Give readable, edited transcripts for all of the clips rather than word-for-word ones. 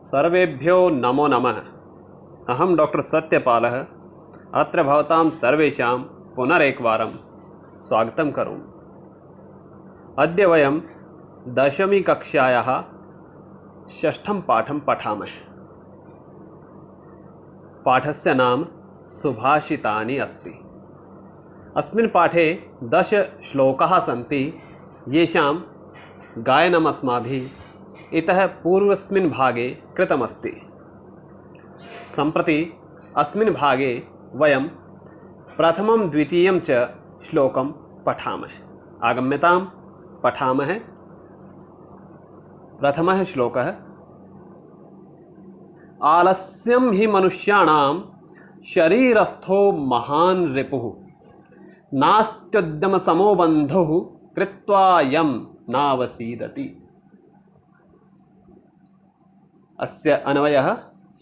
सर्वेभ्यो नमो नमः। अहम डॉक्टर सत्यपालः अत्र भवतां सर्वेषां पुनरेकवारं स्वागतं करोमि। अद्य वयं 10वीं कक्षायाः 6ठं पाठं पठामः। पाठस्य नाम सुभाषितानि अस्ति। अस्मिन् पाठे 10 श्लोकाः सन्ति, येषां गायनम् अस्माभिः इतः पूर्वस्मिन् भागे कृतमस्ति। सम्प्रति अस्मिन् भागे वयं प्रथमं द्वितीयं च श्लोकं पठामः। आगम्यतां पठामः। प्रथमः श्लोकः। आलस्यं हि मनुष्याणां शरीरस्थो महान् रिपुः, नास्त्युद्यमसमो बन्धुः कृत्वा यं नावसीदति। अस्य अन्वयः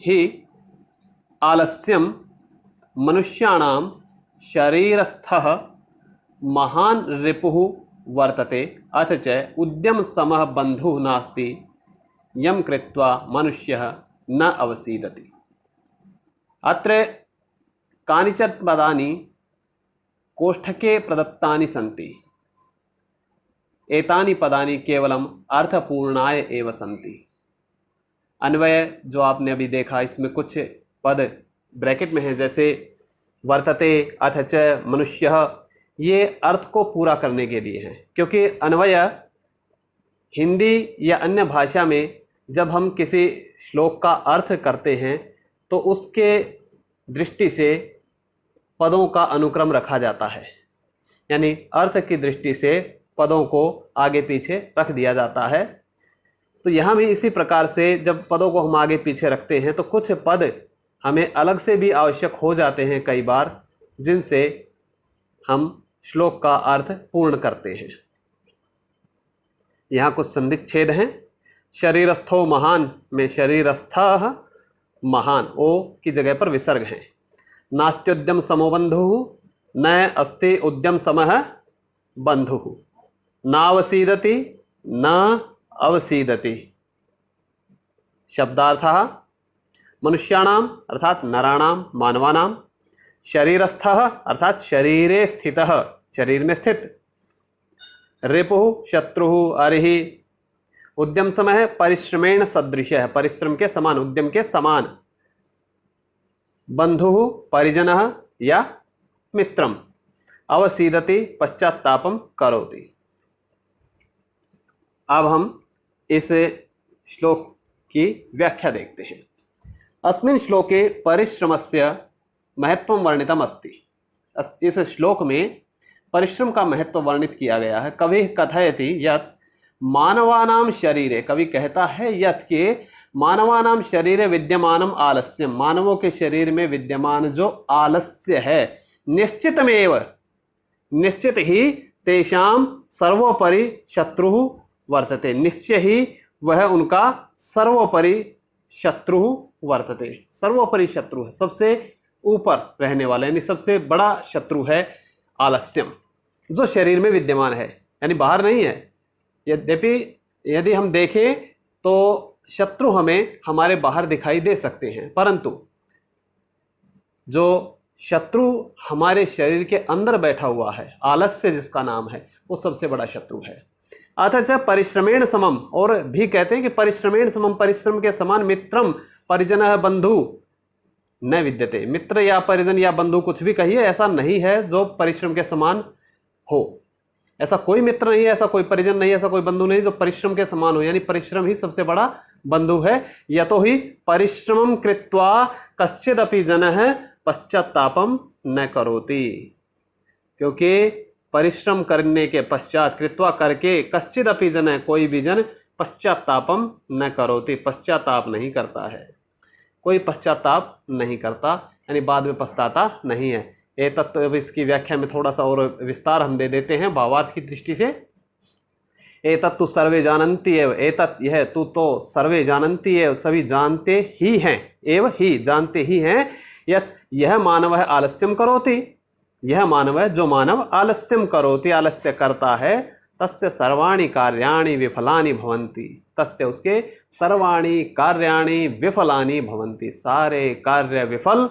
हि आलस्यं मनुष्याणां शरीरस्थः महान् रिपुः वर्तते, अथ च उद्यमसमः बन्धुः नास्ति यं कृत्वा मनुष्यः न अवसीदति। अत्र कानिचन पदानि कोष्ठके प्रदत्तानि सन्ति। एतानि पदानि केवलम् अर्थपूर्णाय एव सन्ति। अन्वय जो आपने अभी देखा, इसमें कुछ पद ब्रैकेट में है, जैसे वर्तते, अथ च, मनुष्यः, ये अर्थ को पूरा करने के लिए हैं। क्योंकि अन्वय हिंदी या अन्य भाषा में जब हम किसी श्लोक का अर्थ करते हैं तो उसके दृष्टि से पदों का अनुक्रम रखा जाता है, यानी अर्थ की दृष्टि से पदों को आगे पीछे रख दिया जाता है। तो यहाँ भी इसी प्रकार से जब पदों को हम आगे पीछे रखते हैं तो कुछ पद हमें अलग से भी आवश्यक हो जाते हैं कई बार, जिनसे हम श्लोक का अर्थ पूर्ण करते हैं। यहाँ कुछ संधिच्छेद हैं। शरीरस्थो महान में शरीरस्थः महान ओ की जगह पर विसर्ग हैं। नास्त्युद्यम समो बन्धुः, न अस्ति उद्यम समः बन्धुः। नावसीदति, न अवसीदति। शब्दार्थः मनुष्याणाम अर्थात नराणां मानवानां, शरीरस्थः अर्थात शरीरे स्थितः शरीर में स्थित, रिपुः शत्रुः अरिहि, उद्यम समय परिश्रमेण सदृशः परिश्रम के समान, उद्यम के समान, बंधुः परिजनः या मित्रम, अवसीदति पश्चात्तापम करोति। अब हम इस श्लोक की व्याख्या देखते हैं। अस्मिन् श्लोके परिश्रमस्य महत्वं वर्णितम् अस्ति। इस श्लोक में परिश्रम का महत्व वर्णित किया गया है। कवि कथयति यत् मानवानां शरीरे, कवि कहता है यत् के मानवानां शरीरे विद्यमानम आलस्यम, मानवों के शरीर में विद्यमान जो आलस्य है, निश्चितमेव, निश्चित ही तेषां सर्वोपरि शत्रुः वर्तते, निश्चय ही वह उनका सर्वोपरि शत्रु वर्तते। सर्वोपरि शत्रु है, सबसे ऊपर रहने वाला, यानी सबसे बड़ा शत्रु है आलस्यम, जो शरीर में विद्यमान है, यानी बाहर नहीं है। यद्यपि यदि हम देखें तो शत्रु हमें हमारे बाहर दिखाई दे सकते हैं, परंतु जो शत्रु हमारे शरीर के अंदर बैठा हुआ है, आलस्य जिसका नाम है, वो सबसे बड़ा शत्रु है। अथच परिश्रमेण समम, और भी कहते हैं कि परिश्रमेण समम, परिश्रम के समान, मित्रम परिजनः बंधु न विद्यते। मित्र या परिजन या बंधु कुछ भी कहिए, ऐसा नहीं है जो परिश्रम के समान हो। ऐसा कोई मित्र नहीं है, ऐसा कोई परिजन नहीं है, ऐसा कोई बंधु नहीं जो परिश्रम के समान हो, यानी परिश्रम ही सबसे बड़ा बंधु है। यतो ही परिश्रमं कृत्वा कश्चिदपि जनः पश्चात्तापम न करोति, क्योंकि परिश्रम करने के पश्चात, कृत्वा करके, कश्चिदपि जन, कोई भी जन, पश्चात्तापम न करोति, पश्चाताप नहीं करता है, कोई पश्चाताप नहीं करता, यानी बाद में पछताता नहीं है। ये तत्व इसकी व्याख्या में थोड़ा सा और विस्तार हम दे देते हैं भावार्थ की दृष्टि से। एतत् तु सर्वे जानन्ति एव, एतत् यह तू तो सर्वे जानन्ति एव, सभी जानते ही हैं, एव ही जानते ही हैं, यह मानव है आलस्यम करोति, यह मानव है जो मानव आलस्यम करोति, आलस्य करता है, तस्य सर्वाणि कार्याणि विफलानि भवन्ति, तस्य उसके सर्वाणि कार्याणि विफलानि भवन्ति, सारे कार्य विफल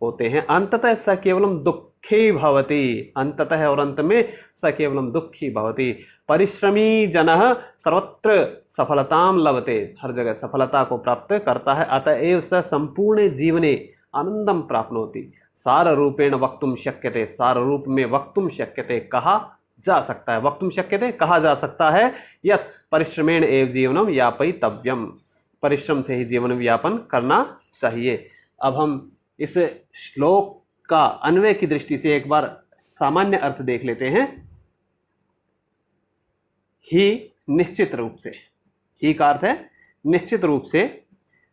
होते हैं। अंततः स केवलम दुःखी भवति, अंततः और अंत में स केवलम दुःखी भवति। परिश्रमी जनः सर्वत्र सफलतां लभते, हर जगह सफलता को प्राप्त करता है। अतएव स संपूर्ण जीवने आनंदम प्राप्नोति। सार रूपेण वक्तुम शक्यते, सार रूप में वक्तुम शक्यते कहा जा सकता है, वक्तुम शक्यते कहा जा सकता है। यत् परिश्रमेण एव जीवनम यापयितव्यम, परिश्रम से ही जीवन व्यापन करना चाहिए। अब हम इस श्लोक का अन्वय की दृष्टि से एक बार सामान्य अर्थ देख लेते हैं। ही निश्चित रूप से, ही का अर्थ है निश्चित रूप से।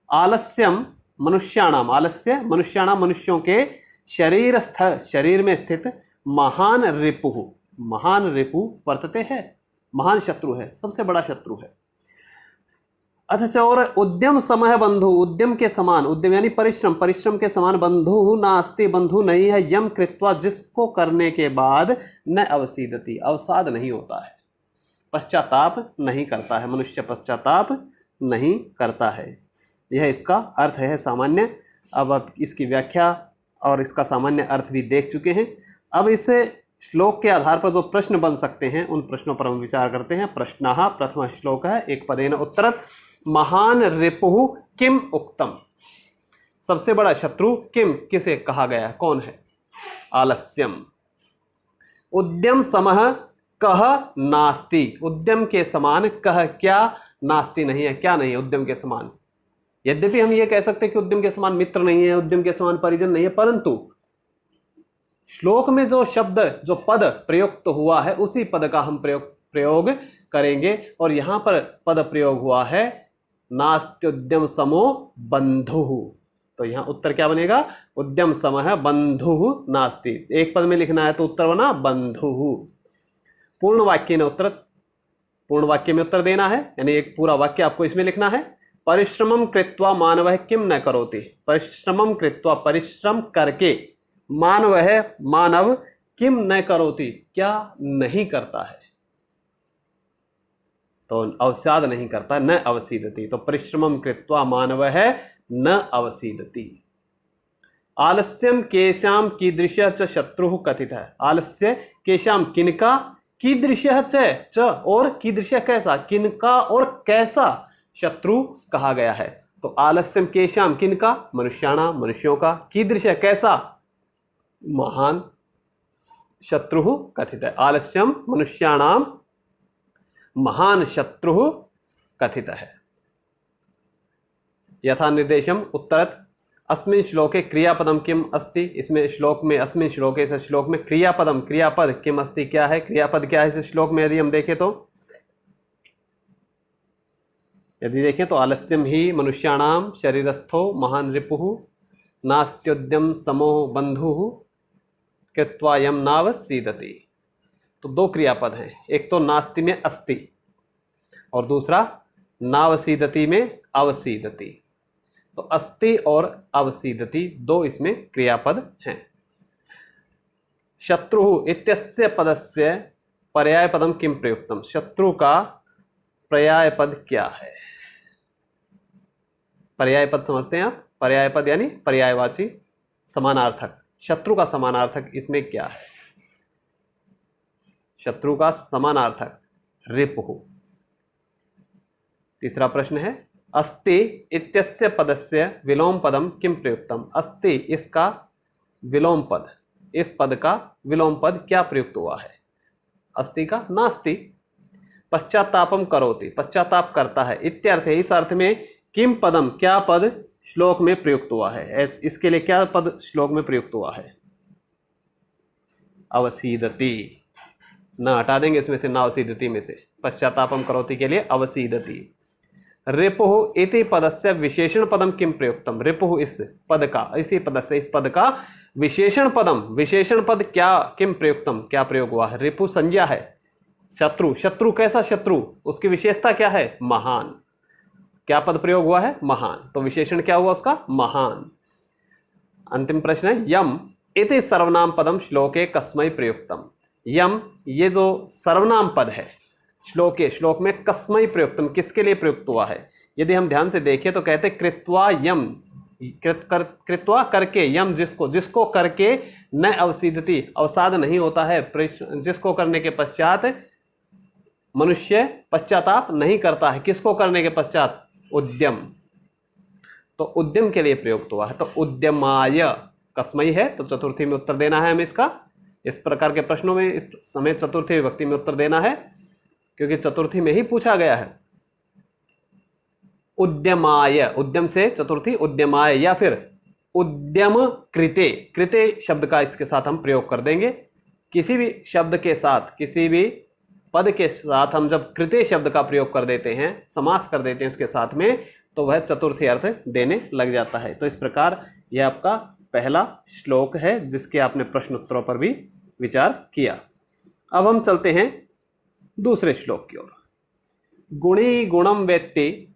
आलस्यम मनुष्याणाम, आलस्य मनुष्याणाम मनुष्यों के शरीरस्थ, शरीर में स्थित महान रिपुः, महान रिपु वर्तते है, महान शत्रु है, सबसे बड़ा शत्रु है। अच्छा, और उद्यम समः बंधु, उद्यम के समान, उद्यम यानी परिश्रम, परिश्रम के समान बंधु नास्ति, बंधु नहीं है। यम कृत्वा, जिसको करने के बाद न अवसीदति, अवसाद नहीं होता है, पश्चाताप नहीं करता है, मनुष्य पश्चाताप नहीं करता है। यह इसका अर्थ है सामान्य। अब आप इसकी व्याख्या और इसका सामान्य अर्थ भी देख चुके हैं। अब इस श्लोक के आधार पर जो प्रश्न बन सकते हैं उन प्रश्नों पर हम विचार करते हैं। प्रश्नः, प्रथम श्लोक है, एक पदेन उत्तरत्। महान रिपुः किम उक्तम, सबसे बड़ा शत्रु किम, किसे कहा गया, कौन है? आलस्यम। उद्यम समः कह नास्ति, उद्यम के समान कह क्या, नास्ति नहीं है, क्या नहीं है उद्यम के समान। यद्यपि हम ये कह सकते हैं कि उद्यम के समान मित्र नहीं है, उद्यम के समान परिजन नहीं है, परंतु श्लोक में जो शब्द, जो पद प्रयुक्त हुआ है उसी पद का हम प्रयोग करेंगे। और यहां पर पद प्रयोग हुआ है नास्त्युद्यम समो बंधुः, तो यहां उत्तर क्या बनेगा? उद्यम समः बंधुः नास्ति। एक पद में लिखना है तो उत्तर बना बंधुः। पूर्ण वाक्य ने उत्तर, पूर्ण वाक्य में उत्तर देना है, यानी एक पूरा वाक्य आपको इसमें लिखना है। परिश्रमं कृत्वा मानवः किम न करोति, परिश्रमं कृत्वा, परिश्रम करके, मानवः मानव, किम न करोति, क्या नहीं करता है, तो अवसाद नहीं करता, न अवसीदति। तो परिश्रमं कृत्वा मानवः न अवसीदति। आलस्यम केशाम कीदृशः च शत्रुः कथितः, आलस्य केशाम किनका, कीदृशः च और कीदृशः कैसा, किनका और कैसा शत्रु कहा गया है। तो आलस्यम केशाम किनका, मनुष्याणाम मनुष्यों का, कीदृशः कैसा, महान शत्रु कथित है। आलस्यम मनुष्याणाम महान शत्रु कथित है। यथा निर्देशम उत्तरत्। अस्मिन् श्लोके क्रियापदम किम अस्ति, इसमें श्लोक में, अस्मिन् श्लोके, इस श्लोक में क्रियापदम, क्रियापद किम अस्ति, क्या है, क्रियापद क्या है इस श्लोक में? यदि हम देखें तो, यदि देखें तो आलस्यम ही मनुष्याणाम शरीरस्थो महान रिपुः नास्त्युद्यम समो बंधुः कृत्वा यम नावसीदति। तो दो क्रियापद हैं, एक तो नास्ति में अस्ति और दूसरा नावसीदति में अवसीदति। तो अस्ति और अवसीदति दो इसमें क्रियापद हैं। शत्रु इत्यस्य पदस्य पर्याय पदम किम प्रयुक्तम, शत्रु का पर्याय पद क्या है? पर्याय पद समझते हैं आप, पर्याय पद यानी पर्यायवाची समानार्थक। शत्रु का समानार्थक इसमें क्या है? शत्रु का समानार्थक रिपुः। तीसरा प्रश्न है अस्ति इत्यस्य पदस्य विलोम पदम किम प्रयुक्तम, अस्ति इसका विलोम पद, इस पद का विलोम पद क्या प्रयुक्त हुआ है? अस्ति का नास्ति। पश्चातापम करोति, पश्चाताप करता है, इत्यर्थ है, इस अर्थ में किम पदम, क्या पद श्लोक में प्रयुक्त हुआ है, इसके लिए क्या पद श्लोक में प्रयुक्त हुआ है? अवसीदति। न हटा देंगे इसमें से, नावसीदति में से, पश्चातापम करोति के लिए अवसीदति। रिपुः इति पदस्य विशेषण पदम किम प्रयुक्तम, रिपुः इस पद का, इसी पद से, इस पद का विशेषण पदम, विशेषण पद क्या, किम प्रयुक्तम, क्या प्रयोग हुआ है? रिपु संज्ञा है, शत्रु, शत्रु कैसा शत्रु, उसकी विशेषता क्या है? महान। क्या पद प्रयोग हुआ है? महान। तो विशेषण क्या हुआ उसका? महान। अंतिम प्रश्न है यम इति सर्वनाम पदम श्लोके कस्मै प्रयुक्तम, यम ये जो सर्वनाम पद है श्लोक में कस्मै प्रयुक्तम, किसके लिए प्रयुक्त हुआ है? यदि हम ध्यान से देखें तो कहते कृत्वा यम, कृत्वा करके, यम जिसको करके न अवसीदति, अवसाद नहीं होता है, जिसको करने के पश्चात मनुष्य पश्चाताप नहीं करता है। किसको करने के पश्चात? उद्यम। तो उद्यम के लिए प्रयुक्त हुआ है। तो उद्यमाय कस्मई है, तो चतुर्थी में उत्तर देना है हमें इसका। इस प्रकार के प्रश्नों में इस समय चतुर्थी विभक्ति में उत्तर देना है, क्योंकि चतुर्थी में ही पूछा गया है। उद्यमाय, उद्यम से चतुर्थी उद्यमाय, या फिर उद्यम कृते, कृते शब्द का इसके साथ हम प्रयोग कर देंगे। किसी भी शब्द के साथ, किसी भी पद के साथ हम जब कृते शब्द का प्रयोग कर देते हैं, समास कर देते हैं उसके साथ में, तो वह चतुर्थी अर्थ देने लग जाता है। तो इस प्रकार यह आपका पहला श्लोक है, जिसके आपने प्रश्न उत्तरों पर भी विचार किया। अब हम चलते हैं दूसरे श्लोक की ओर। गुणी गुणम वेत्ति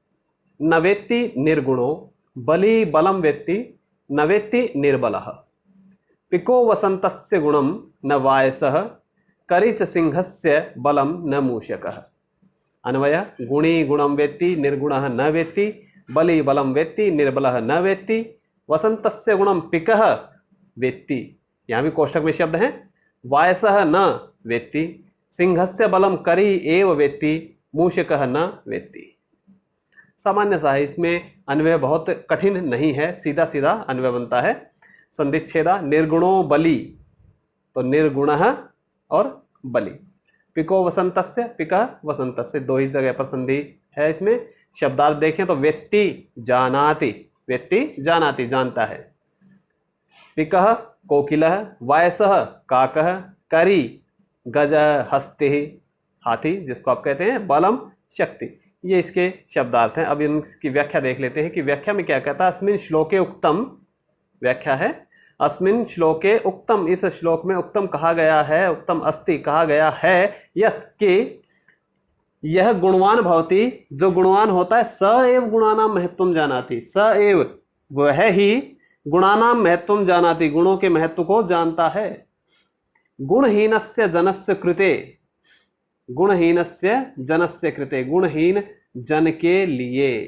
न वेत्ति निर्गुणो, बली बलम वेत्ति न वेत्ति निर्बलः, पिको वसंतस्य गुणम न वायसः, करिच सिंहस्य बलम न मूषकः। अन्वय, गुणी गुणम वेत्ति निर्गुणः न वेत्ति, बली बलम वेत्ति निर्बलः न वेत्ति, वसंतस्य गुणम पिकः वेत्ति, यहाँ भी कोष्ठक में शब्द है, वायसः न वेत्ति, सिंहस्य बलम करी एव वेत्ति, मूषकः न वेत्ति। सामान्य सा है, इसमें अन्वय बहुत कठिन नहीं है, सीधा सीधा अन्वय बनता है। संधिच्छेदा, निर्गुणो बली, तो निर्गुणः और बली। पिको वसंतस्य, पिका वसंतस्य, दो ही जगह पर संधि है इसमें। शब्दार्थ देखें तो वेत्ति जानाति, वेत्ति जानाति जानता है, पिकः कोकिलः, वायसः काकः, करी गज हस्ति हाथी जिसको आप कहते हैं, बलम शक्ति, ये इसके शब्दार्थ हैं। अब इनकी व्याख्या देख लेते हैं कि व्याख्या में क्या कहता है। अस्मिन् श्लोके उक्तम, व्याख्या है, अस्मिन् श्लोके उक्तम, इस श्लोक में उक्तम कहा गया है, उक्तम अस्ति कहा गया है, यत् कि यह गुणवान भवति, जो गुणवान होता है, स एव गुणानां महत्वम जानाति, स एव वह ही गुणानां महत्वम जानाति, गुणों के महत्व को जानता है। गुणहीनस्य जनस्य कृते, गुणहीनस्य जनस्य कृते, गुणहीन जन के लिए,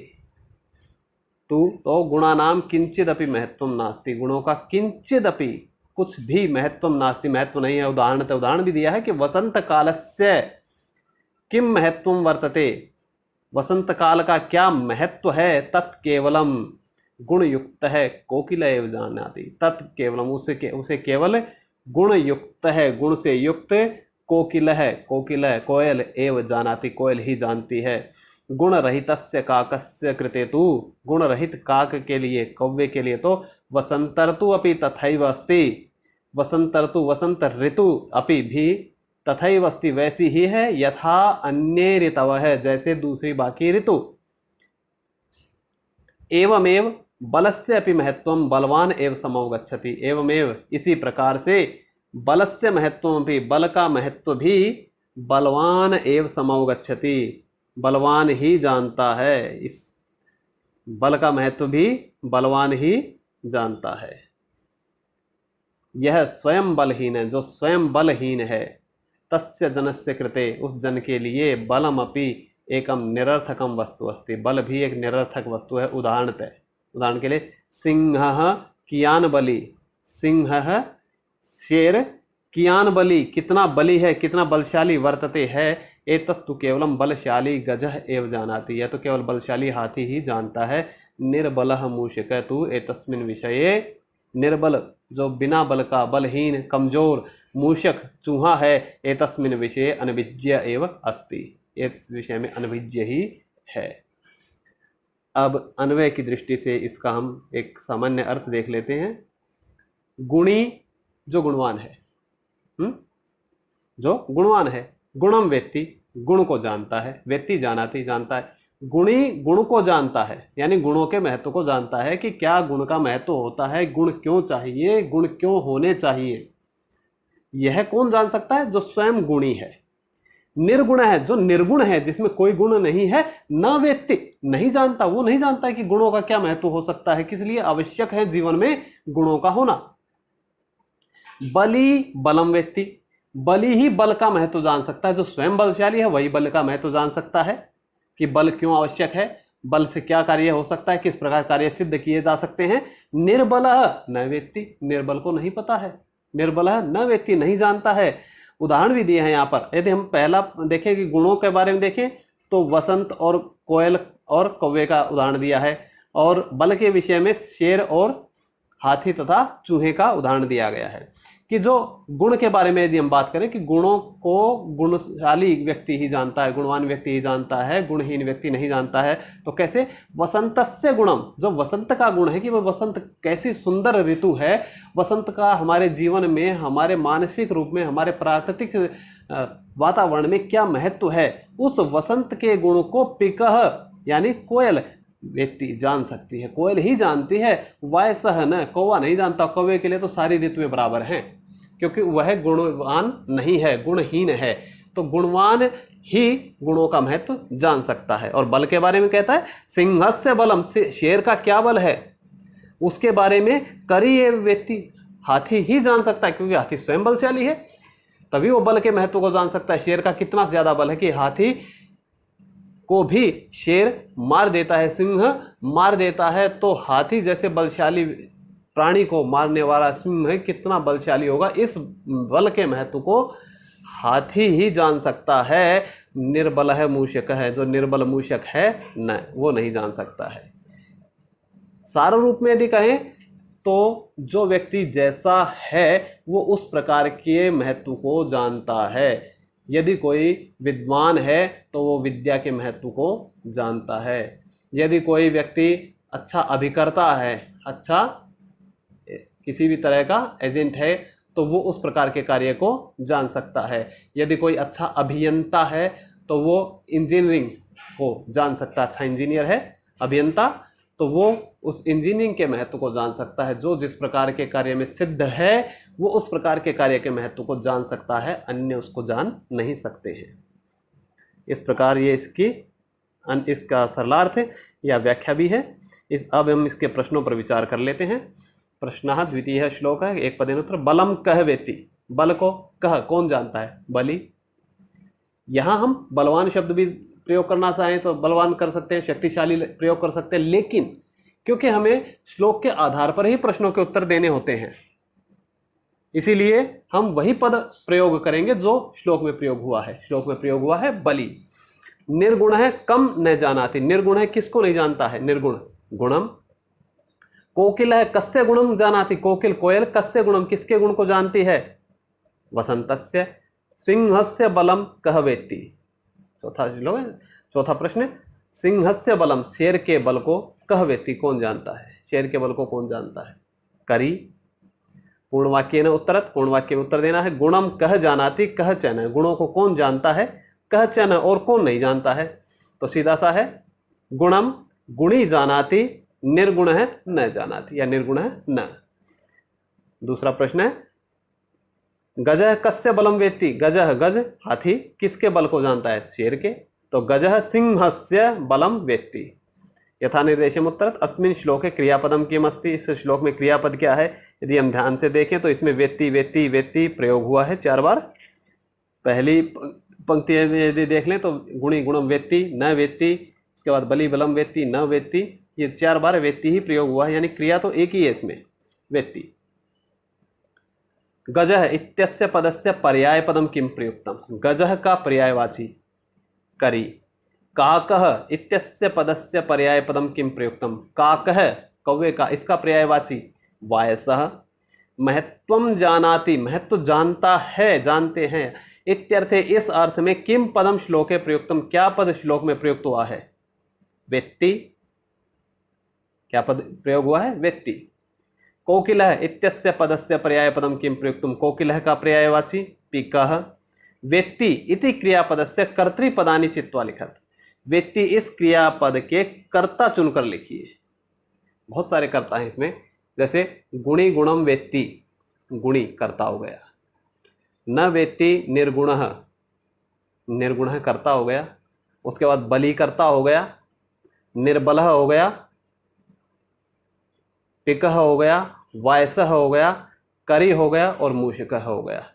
तो गुणानाम किंचिदपि महत्वम नास्ति, गुणों का किंचिदपि कुछ भी महत्वम नास्ति, महत्व नहीं है। उदाहरण भी दिया है कि वसंत कालस्य किम महत्वम वर्तते, वसंत काल का क्या महत्व है, तत्केवलम गुण युक्त है, कोकिल एव जानाति, तत्केवलम उसे केवल गुण युक्त है, गुण से युक्त कोकिल है, कोयल एव जानाति, कोयल ही जानती है। गुण रहितस्य काकस्य कृते तु, गुण रहित काक के लिए, कौवे के लिए तो वसंतर्तु अपि तथैव अस्ति, वसंतर्तु वसंत ऋतु अपि भी तथैव अस्ति, वैसी ही है, यथा अन्ये ऋतवः, जैसे दूसरी बाकी ऋतु। एवमेव बलस्य अपि महत्वम बलवान एव समवगच्छति, एवमेव इसी प्रकार से बलस्य महत्वम अपि, बल का महत्व भी बलवान एव समवगच्छति, बलवान ही जानता है, इस बल का महत्व भी बलवान ही जानता है। यह स्वयं बलहीन है, जो स्वयं बलहीन है, तस्य जनस्य कृते, उस जन के लिए, बलम अपि एकम निरर्थकम वस्तु अस्ति, बल भी एक निरर्थक वस्तु है। उदाहरण के लिए, सिंहः कियान बली, सिंहः शेर, कियान बली कितना बली है, कितना बलशाली, वर्तते है, एतत्तु केवलम बलशाली गजः एव जानाति, यह तो केवल बलशाली हाथी ही जानता है। निर्बलः मूषकः तु एतस्मिन् विषये, निर्बल जो बिना बल का, बलहीन कमजोर मूषक चूहा है, एतस्मिन् विषये अनभिज्य एव अस्ति, इस विषय में अनभिज्य ही है। अब अन्वय की दृष्टि से इसका हम एक सामान्य अर्थ देख लेते हैं। गुणी जो गुणवान है, जो गुणवान है, गुणम वेत्ति गुण को जानता है, वेत्ति जानाति जानता है, गुणी गुण को जानता है, यानी गुणों के महत्व को जानता है कि क्या गुण का महत्व होता है, गुण क्यों चाहिए, गुण क्यों होने चाहिए। यह कौन जान सकता है? जो स्वयं गुणी है। निर्गुण है, जो निर्गुण है, जिसमें कोई गुण नहीं है, न वेत्ति नहीं जानता, वो नहीं जानता है कि गुणों का क्या महत्व हो सकता है, किस लिए आवश्यक है जीवन में गुणों का होना। बली बलम वेत्ति, बली ही बल का महत्व जान सकता है, जो स्वयं बलशाली है वही बल का महत्व जान सकता है कि बल क्यों आवश्यक है। बल से क्या कार्य हो सकता है, किस प्रकार कार्य सिद्ध किए जा सकते हैं। निर्बलः न वेत्ति, निर्बल को नहीं पता है, निर्बलः न वेत्ति नहीं जानता है। उदाहरण भी दिए हैं यहाँ पर। यदि हम पहला देखें कि गुणों के बारे में देखें तो वसंत और कोयल और कौवे का उदाहरण दिया है, और बल के विषय में शेर और हाथी तथा चूहे का उदाहरण दिया गया है। कि जो गुण के बारे में यदि हम बात करें कि गुणों को गुणशाली व्यक्ति ही जानता है, गुणवान व्यक्ति ही जानता है, गुणहीन व्यक्ति नहीं जानता है। तो कैसे, वसंतस्य गुणम, जो वसंत का गुण है कि वह वसंत कैसी सुंदर ऋतु है, वसंत का हमारे जीवन में, हमारे मानसिक रूप में, हमारे प्राकृतिक वातावरण में क्या महत्व है, उस वसंत के गुण को पिकह यानी कोयल व्यक्ति जान सकती है, कोयल ही जानती है। वैसह न, कौवा नहीं जानता। कौवे के लिए तो सारी ऋतुएं बराबर हैं, क्योंकि वह गुणवान नहीं है, गुणहीन है। तो गुणवान ही गुणों का महत्व जान सकता है। और बल के बारे में कहता है सिंहस्य बलम, शेर का क्या बल है उसके बारे में करी ये व्यक्ति, हाथी ही जान सकता है, क्योंकि हाथी स्वयं बलशाली है, तभी वो बल के महत्व को जान सकता है। शेर का कितना ज्यादा बल है कि हाथी को भी शेर मार देता है, सिंह मार देता है। तो हाथी जैसे बलशाली प्राणी को मारने वाला सिंह कितना बलशाली होगा, इस बल के महत्व को हाथी ही जान सकता है। निर्बल है मूषक है, जो निर्बल मूषक है न, वो नहीं जान सकता है। सार रूप में यदि कहें तो जो व्यक्ति जैसा है वो उस प्रकार के महत्व को जानता है। यदि कोई विद्वान है तो वो विद्या के महत्व को जानता है। यदि कोई व्यक्ति अच्छा अभिकर्ता है, अच्छा किसी भी तरह का एजेंट है, तो वो उस प्रकार के कार्य को जान सकता है। यदि कोई अच्छा अभियंता है तो वो इंजीनियरिंग को जान सकता है। अच्छा इंजीनियर है, अभियंता, तो वो उस इंजीनियरिंग के महत्व को जान सकता है। जो जिस प्रकार के कार्य में सिद्ध है वो उस प्रकार के कार्य के महत्व को जान सकता है, अन्य उसको जान नहीं सकते हैं। इस प्रकार ये इसका सरलार्थ या व्याख्या भी है। अब हम इसके प्रश्नों पर विचार कर लेते हैं। प्रश्नः द्वितीय श्लोक है, एक पदेन उत्तर। बलम कह वेति, बल को कह कौन जानता है, बलि। यहां हम बलवान शब्द भी प्रयोग करना चाहें तो बलवान कर सकते हैं, शक्तिशाली प्रयोग कर सकते हैं, लेकिन क्योंकि हमें श्लोक के आधार पर ही प्रश्नों के उत्तर देने होते हैं, इसीलिए हम वही पद प्रयोग करेंगे जो श्लोक में प्रयोग हुआ है। श्लोक में प्रयोग हुआ है बलि। निर्गुण है कम न जानाति, निर्गुण है किसको नहीं जानता है, निर्गुण गुणम। कोकिल है कस्य गुणम जानाति, कोकिल कोयल कस्य गुणम किसके गुण को जानती है, वसंतस्य। सिंहस्य बलम कह वेत्ति, चौथा प्रश्न, सिंहस्य बलम शेर के बल को कह वेत्ति कौन जानता है, शेर के बल को कौन जानता है, करी। पूर्ण वाक्य न उत्तरत, पूर्ण वाक्य में उत्तर देना है। गुणम कह जानाति कह चन, गुणों को कौन जानता है, कह चन और कौन नहीं जानता है। तो सीधा सा है गुणम गुणी जानाति, निर्गुण है न जानाति या निर्गुण है न। दूसरा प्रश्न है गजह कस्य बलम वेत्ति, गजह गज हाथी किसके बल को जानता है, शेर के। तो गजह सिंहस्य बलम वेत्ति। यथा निर्देशम उत्तरत। अस्मिन् श्लोके क्रियापदम किम अस्ति, इस श्लोक में क्रियापद क्या है। यदि हम ध्यान से देखें तो इसमें वेत्ति वेत्ति वेत्ति प्रयोग हुआ है 4 बार। पहली पंक्ति यदि देख लें तो गुणी गुणम वेत्ति न वेत्ति, उसके बाद बलि बलम वेत्ति न वेत्ति, ये 4 बार वेत्ति ही प्रयोग हुआ है, यानी क्रिया तो एक ही है इसमें, वेत्ति। गजह इत्यस्य पदस्य पर्याय पदम किम प्रयुक्तम, गजह का पर्यायवाची करी। काकः इत्यस्य पदस्य पर्याय पदम किम प्रयुक्तम, काकः कौवे का, इसका पर्यायवाची वायसः। महत्वम जानाति, महत्व जानता है, जानते हैं। इत्यर्थे इस अर्थ में किम पदम श्लोके प्रयुक्तम, क्या पद श्लोक में प्रयुक्त हुआ है, वेत्ति। क्या पद प्रयोग हुआ है, वेत्ति। कोकिलः इत्यस्य पदस्य पर्याय पदम किम प्रयुक्तम, कोकिलः का पर्यायवाची पिकः। वेत्ति इति क्रियापदस्य कर्तृपदानि चित्वा लिखत, वेत्ति इस क्रियापद के कर्ता चुनकर लिखिए। बहुत सारे कर्ता हैं इसमें, जैसे गुणी गुणम वेत्ति, गुणी कर्ता हो गया। न वेत्ति निर्गुणः, निर्गुणः कर्ता हो गया। उसके बाद बलि कर्ता हो गया, निर्बलः हो गया, पिकः हो गया, वायसः हो गया, करी हो गया और मूषकः हो गया।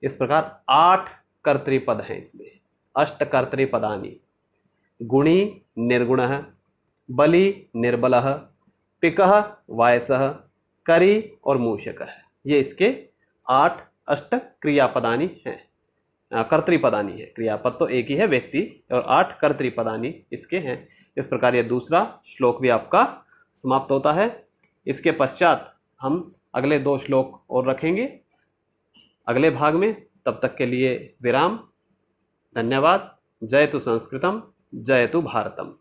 इस प्रकार 8 कर्तृपद हैं इसमें, 8 कर्तृपदानि। गुणी निर्गुणः, बलि निर्बलः, पिकः वायसः, करी और मूषकः। ये इसके 8 अष्ट क्रियापदानी हैं, कर्तृपदानी है। क्रियापद तो एक ही है व्यक्ति, और 8 कर्तृपदानी इसके हैं। इस प्रकार ये दूसरा श्लोक भी आपका समाप्त होता है। इसके पश्चात हम अगले 2 श्लोक और रखेंगे अगले भाग में। तब तक के लिए विराम। धन्यवाद। जयतु संस्कृतम, जयतु भारतम।